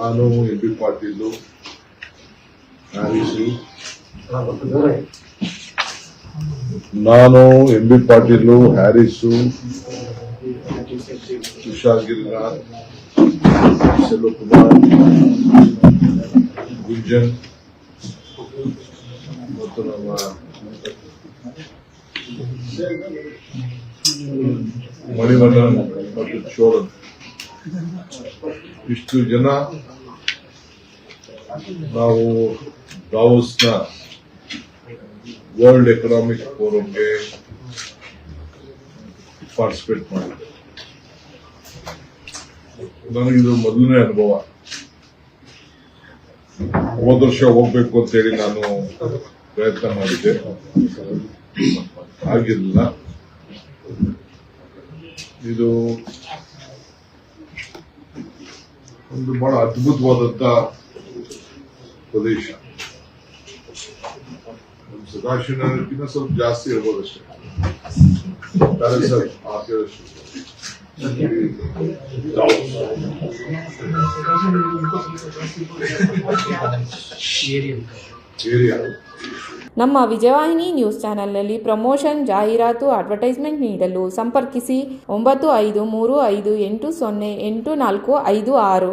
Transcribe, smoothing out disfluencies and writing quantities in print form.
ನಾನು ಎಂ.ಬಿ. ಪಾಟೀಲ್, ಹ್ಯಾರಿಸು, ತುಷಾರ್ ಗಿರಿನಾಥ್, ಸೆಲ್ವಕುಮಾರ್, ಗುಂಜನ್ ಮತ್ತು ನಮ್ಮ ಮಣಿವಣ್ಣನ್ ಮತ್ತು ಚೋರನ್, ಇಷ್ಟು ಜನ ನಾವು ದಾವೋಸ್ನ ವರ್ಲ್ಡ್ ಎಕನಾಮಿಕ್ ಫೋರಂಗೆ ಪಾರ್ಟಿಸಿಪೇಟ್ ಮಾಡಿದ್ದೆ. ನನಗಿದು ಮೊದಲನೇ ಅನುಭವ. ಹೋದ ವರ್ಷ ಹೋಗ್ಬೇಕು ಅಂತೇಳಿ ನಾನು ಪ್ರಯತ್ನ ಮಾಡಿದ್ದೆ, ಆಗಿರಲಿಲ್ಲ. ಇದು ಒಂದು ಬಹಳ ಅದ್ಭುತವಾದಂತ ಪ್ರದೇಶ. ಸದಾಶಿವನಗರಕ್ಕಿಂತ ಸ್ವಲ್ಪ ಜಾಸ್ತಿ ಇರ್ಬೋದಷ್ಟೇ. ಸರ್ ನಮ್ಮ ವಿಜಯವಾಹಿನಿ ನ್ಯೂಸ್ ಚಾನೆಲ್ನಲ್ಲಿ ಪ್ರಮೋಷನ್, ಜಾಹೀರಾತು, ಅಡ್ವರ್ಟೈಸ್ಮೆಂಟ್ ನೀಡಲು ಸಂಪರ್ಕಿಸಿ 9535808456.